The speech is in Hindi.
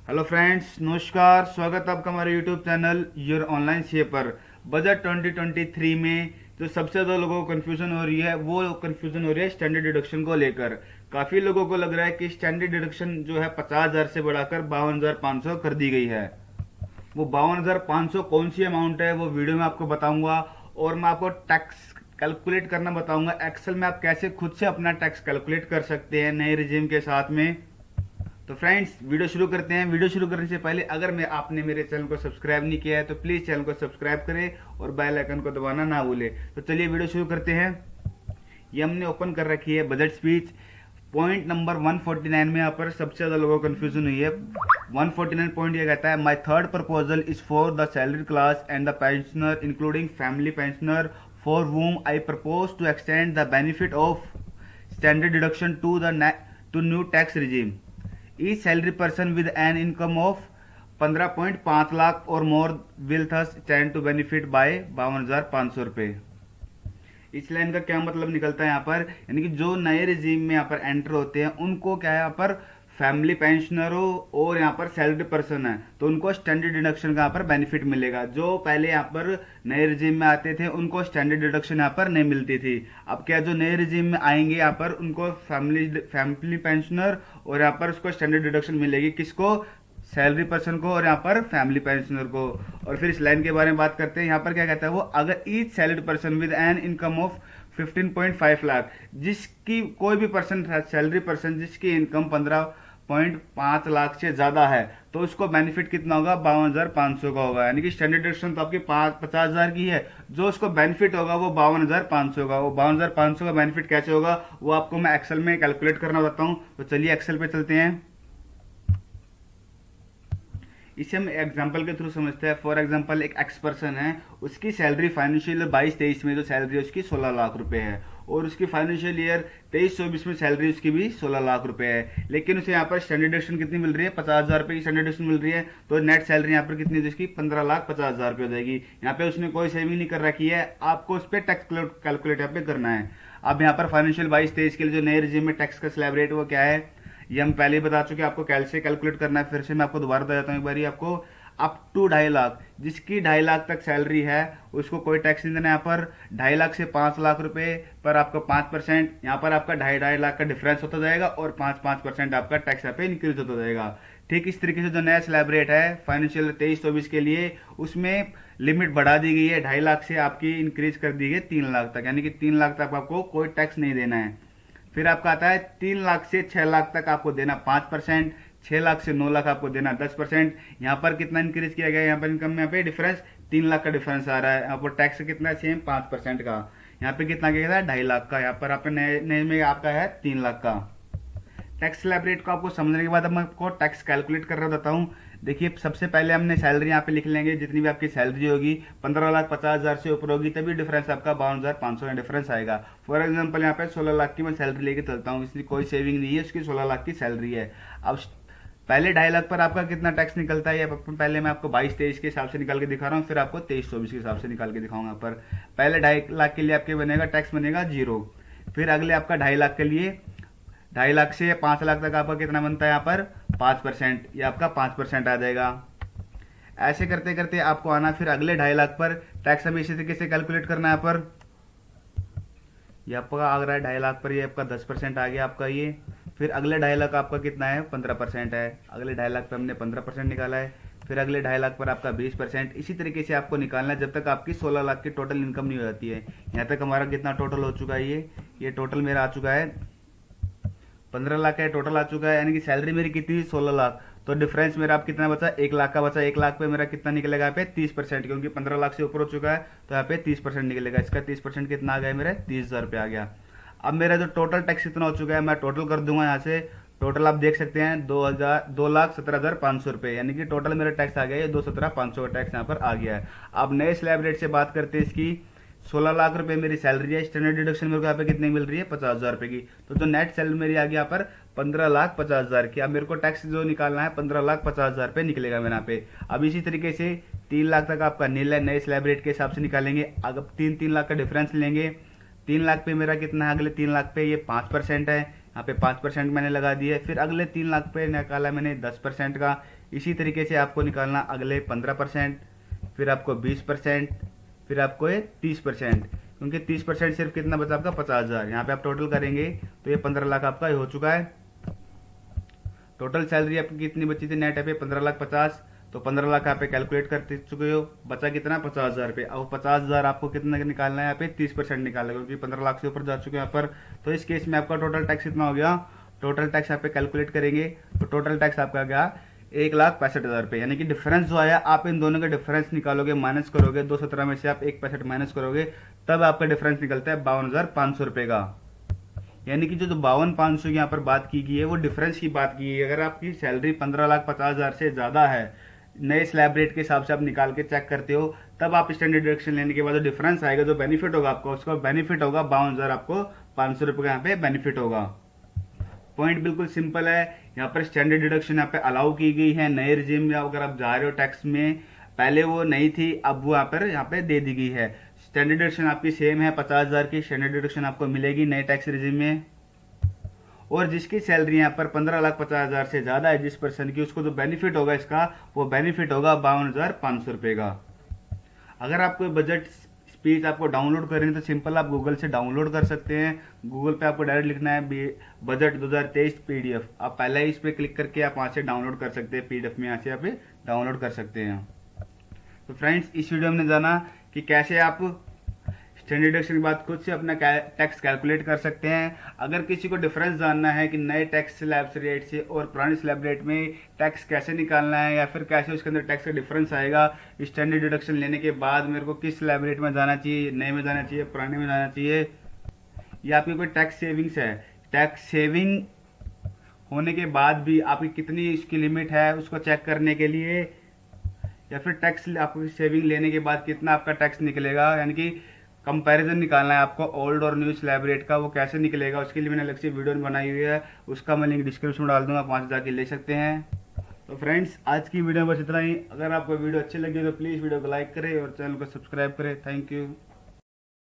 हेलो फ्रेंड्स, नमस्कार। स्वागत है आपका हमारे YouTube channel your online CA पर। बजट 2023 में जो सबसे ज़्यादा लोगों को कन्फ्यूजन हो रही है वो कन्फ्यूजन हो रही है स्टैंडर्ड डिडक्शन को लेकर। काफ़ी लोगों को लग रहा है कि स्टैंडर्ड डिडक्शन जो है 50,000 से बढ़ाकर 52,500 कर दी गई है। वो 52,500 कौन सी अमाउंट है वो वीडियो में आपको बताऊंगा। और मैं आपको टैक्स कैलकुलेट करना बताऊंगा। एक्सेल में आप कैसे खुद से अपना टैक्स कैलकुलेट कर सकते हैं नए रिजीम के साथ में। तो फ्रेंड्स, वीडियो शुरू करते हैं। वीडियो शुरू करने से पहले अगर मैं आपने मेरे चैनल को सब्सक्राइब नहीं किया है तो प्लीज़ चैनल को सब्सक्राइब करें और बेल आइकन को दबाना ना भूलें। तो चलिए वीडियो शुरू करते हैं। ये हमने ओपन कर रखी है बजट स्पीच। पॉइंट नंबर 149 में यहाँ पर सबसे ज़्यादा लोगों को कन्फ्यूजन हुई है। 149 पॉइंट ये कहता है, my third proposal is for the salary class and the pensioner including family pensioner for whom I propose to extend the benefit of standard deduction to new tax regime. Each salary person with an income of 15.5 lakh और more will thus stand to benefit by 52,500 रुपये। इस लाइन का क्या मतलब निकलता है यहाँ पर, यानी कि जो नए रिजीम में यहाँ पर एंटर होते हैं उनको क्या है यहाँ पर फैमिली पेंशनर हो और यहाँ पर सैलरी पर्सन है तो उनको स्टैंडर्ड डिडक्शन का यहाँ पर बेनिफिट मिलेगा। जो पहले यहाँ पर नए रिजीम में आते थे उनको स्टैंडर्ड डिडक्शन यहाँ पर नहीं मिलती थी। अब क्या जो नए रिजीम में आएंगे यहाँ पर उनको फैमिली पेंशनर और यहाँ पर उसको स्टैंडर्ड डिडक्शन मिलेगी। किसको? सैलरी पर्सन को और यहाँ पर फैमिली पेंशनर को। और फिर इस लाइन के बारे में बात करते हैं। यहाँ पर क्या कहता है वो, अगर each salary person with an income of 15.5 lakh, जिसकी कोई भी पर्सन सैलरी पर्सन जिसकी इनकम 15.5 लाख से ज्यादा है तो उसको बेनिफिट कितना होगा? 52,500 का होगा। यानी कि स्टैंडर्ड डिडक्शन तो आपकी 50,000 की है, जो उसको बेनिफिट होगा वो 52,500 का। वो 52,500 का बेनिफिट कैसे होगा वो आपको मैं एक्सेल में कैलकुलेट करना बताता हूँ। तो चलिए एक्सेल पे चलते हैं। इसे हम एग्जांपल के थ्रू समझते हैं। फॉर एग्जांपल एक एक्स पर्सन है, उसकी सैलरी फाइनेंशियल ईयर 22-23 में जो सैलरी है उसकी 16 लाख रुपए है और उसकी फाइनेंशियल ईयर 23-24 में सैलरी उसकी भी 16 लाख रुपए है। लेकिन उसे यहाँ पर स्टैंडर्ड डिडक्शन कितनी मिल रही है? 50,000 रुपए की स्टैंडर्ड डिडक्शन मिल रही है। तो नेट सैलरी यहाँ पर कितनी है? उसकी 15,50,000 रुपये हो जाएगी। यहाँ पे उसने कोई सेविंग नहीं कर रखी है, आपको उस पर टैक्स कैलकुलेट यहाँ पे करना है। अब यहाँ पर फाइनेंशियल 22-23 के लिए जो नए रिजीम में टैक्स का स्लैब रेट वो क्या है ये हम पहले ही बता चुके हैं। आपको कैसे कैलकुलेट करना है फिर से मैं आपको दोबारा बता देता हूँ एक बार। आपको अप टू 2.5 लाख, जिसकी 2.5 लाख तक सैलरी है उसको कोई टैक्स नहीं देना। यहाँ पर 2.5 लाख से 5 लाख रुपए पर आपका 5%, यहाँ पर आपका 2.5 लाख का डिफरेंस होता जाएगा और 5% आपका टैक्स यहाँ पे इंक्रीज होता जाएगा। ठीक इस तरीके से जो नया स्लैब रेट है फाइनेंशियल 23-24 के लिए, उसमें लिमिट बढ़ा दी गई है। 2.5 लाख से आपकी इंक्रीज कर दी गई 3 लाख तक, यानी कि 3 लाख तक आपको कोई टैक्स नहीं देना है। फिर आपका आता है 3 लाख से 6 लाख तक आपको देना 5%, 6 लाख से 9 लाख आपको देना 10%। यहाँ पर कितना इंक्रीज किया गया? यहाँ पर इनकम में यहाँ पे डिफरेंस 3 लाख का डिफरेंस आ रहा है। यहाँ पर टैक्स कितना है? सेम 5% का। यहाँ पे कितना किया गया? 2.5 लाख का। यहाँ पर आपका नए में आपका है 3 लाख का। टैक्स स्लैब रेट को आपको समझने के बाद अब मैं आपको टैक्स कैलकुलेट कर रहा बताता हूँ। देखिए सबसे पहले हमने सैलरी यहाँ पे लिख लेंगे, जितनी भी आपकी सैलरी होगी 15,50,000 से ऊपर होगी तभी डिफरेंस आपका 52,500 का डिफरेंस आएगा। फॉर एग्जांपल यहाँ पे 16 लाख की मैं सैलरी लेके चलता हूँ, इसलिए कोई सेविंग नहीं है, उसकी 16 लाख की सैलरी है। अब पहले 2.5 लाख पर आपका कितना टैक्स निकलता है पहले मैं आपको 22-23 के हिसाब से निकाल के दिखा रहा हूँ, फिर आपको 23-24 के हिसाब से निकाल के दिखाऊंगा। पर पहले 2.5 लाख के लिए आपके बनेगा टैक्स बनेगा 0। फिर अगले आपका 2.5 लाख के लिए 2.5 लाख से 5 लाख तक आपका कितना बनता है? यहाँ पर 5%, ये आपका 5% आ जाएगा। ऐसे करते करते आपको आना फिर अगले 2.5 लाख पर टैक्स हमें इसी तरीके से कैलकुलेट करना है। यहाँ पर ये आपका आ रहा है 2.5 लाख पर, ये आपका 10% आ गया आपका ये। फिर अगले 2.5 लाख आपका कितना है? 15% है। अगले 2.5 लाख पर हमने 15% निकाला है। फिर अगले 2.5 लाख पर आपका 20%। इसी तरीके से आपको निकालना है जब तक आपकी 16 लाख की टोटल इनकम नहीं हो जाती है। यहाँ तक हमारा कितना टोटल हो चुका है? ये टोटल मेरा आ चुका है 15 लाख का टोटल आ चुका है। यानी कि सैलरी मेरी कितनी? 16 लाख। तो डिफरेंस मेरा अब कितना बचा? 1 लाख का बचा। 1 लाख पे मेरा कितना निकलेगा? यहाँ पे 30%, क्योंकि 15 लाख से ऊपर हो चुका है तो यहाँ पे 30% निकलेगा। इसका 30% कितना आ गया? मेरा 30,000 रुपये आ गया। अब मेरा जो टोटल टैक्स कितना हो चुका है मैं टोटल कर दूंगा यहाँ से। टोटल आप देख सकते हैं 2,17,500 रुपये, यानी कि टोटल मेरा टैक्स आ गया ये 2,17,500 का टैक्स यहाँ पर आ गया है। अब नए स्लैब रेट से बात करते हैं इसकी। 16 लाख रुपए मेरी सैलरी है, स्टैंडर्ड डिडक्शन मेरे को यहाँ पे कितनी मिल रही है? 50,000 रुपये की। तो जो नेट सैलरी मेरी आ गई यहाँ पर 15,50,000 की। अब मेरे को टैक्स जो निकालना है 15,50,000 रुपये निकलेगा मेरे यहाँ पे। अब इसी तरीके से 3 लाख तक आपका नील है, नए स्लैब रेट के हिसाब से निकालेंगे। अगर 3-3 लाख का डिफरेंस लेंगे, 3 लाख पे मेरा कितना है? अगले 3 लाख पे ये 5% है, यहाँ पे 5% मैंने लगा दिए। फिर अगले 3 लाख पे निकाला मैंने 10% का, इसी तरीके से आपको निकालना अगले 15%, फिर आपको 20%, फिर आपको ये 30%, क्योंकि 30% सिर्फ कितना बचा आपका 50,000। यहाँ पे आप टोटल करेंगे तो ये 15 लाख आपका हो चुका है। टोटल सैलरी आपकी कितनी बची थी नेट पे 15,50,000, तो 15 लाख यहाँ पे कैलकुलेट कर चुके हो, बचा कितना 50,000 रुपये। अब 50,000 आपको कितना निकालना है, यहाँ पे 30% निकालना है, क्योंकि 15 लाख से ऊपर जा चुके हैं यहाँ पर। तो इस केस में आपका टोटल टैक्स कितना हो गया, टोटल टैक्स यहाँ पे कैलकुलेट करेंगे तो टोटल टैक्स आपका गया 1,65,000 रुपये। यानी कि डिफरेंस जो आया, आप इन दोनों का डिफरेंस निकालोगे, माइनस करोगे, 217 में से आप 1,65 माइनस करोगे, तब आपका डिफरेंस निकलता है 52,500 रुपये का। यानी कि जो 52,500 की यहाँ पर बात की गई है वो डिफरेंस की बात की है। अगर आपकी सैलरी 15,50,000 से ज़्यादा है, नए स्लैब रेट के हिसाब से आप निकाल के चेक करते हो, तब आप स्टैंडर्ड डिडक्शन लेने के बाद जो डिफरेंस आएगा, जो बेनिफिट होगा आपको, उसका बेनिफिट होगा 52,000 आपको 500 रुपये का यहाँ पे बेनिफिट होगा। पॉइंट बिल्कुल सिंपल है। यहाँ पर स्टैंडर्ड डिडक्शन यहाँ पे अलाउ की गई है नए रिजिम में। अगर आप जा रहे हो टैक्स में, पहले वो नहीं थी, अब वो यहाँ पे दे दी गई है। स्टैंडर्ड डिडक्शन आपकी सेम है, 50,000 की स्टैंडर्ड डिडक्शन आपको मिलेगी नए टैक्स रिजिम में। और जिसकी सैलरी यहाँ पर 15,50,000 से ज्यादा है जिस पर्सन की, उसको जो बेनिफिट होगा इसका, वो बेनिफिट होगा 52,500 रुपये का। अगर आपको बजट स्पीच आपको डाउनलोड करनी है तो सिंपल आप गूगल से डाउनलोड कर सकते हैं। गूगल पे आपको डायरेक्ट लिखना है बजट 2023 पीडीएफ, आप पहले ही इस पर क्लिक करके आप वहाँ से डाउनलोड कर सकते हैं। पीडीएफ में यहाँ से आप डाउनलोड कर सकते हैं। तो फ्रेंड्स, इस वीडियो में जाना कि कैसे आप स्टैंडर्ड डिडक्शन के बाद खुद से अपना टैक्स कैलकुलेट कर सकते हैं। अगर किसी को डिफरेंस जानना है कि नए टैक्स स्लैब रेट से और पुराने स्लैब रेट में टैक्स कैसे निकालना है, या फिर कैसे उसके अंदर टैक्स का डिफरेंस आएगा, स्टैंडर्ड डिडक्शन लेने के बाद मेरे को किस स्लैब रेट में जाना चाहिए, नए में जाना चाहिए, पुराने में जाना चाहिए, या आपकी कोई टैक्स सेविंग्स है, टैक्स सेविंग होने के बाद भी आपकी कितनी इसकी लिमिट है उसको चेक करने के लिए, या फिर टैक्स आपको सेविंग लेने के बाद कितना आपका टैक्स निकलेगा, यानी कि कंपैरिजन निकालना है आपको ओल्ड और न्यू स्लैब रेट का, वो कैसे निकलेगा, उसके लिए मैंने अलग से वीडियो बनाई हुई है, उसका मैं लिंक डिस्क्रिप्शन में डाल दूंगा, आप वहाँ से जाके ले सकते हैं। तो फ्रेंड्स, आज की वीडियो में बस इतना ही। अगर आपको वीडियो अच्छी लगी तो प्लीज़ वीडियो को लाइक करें और चैनल को सब्सक्राइब करें। Thank you.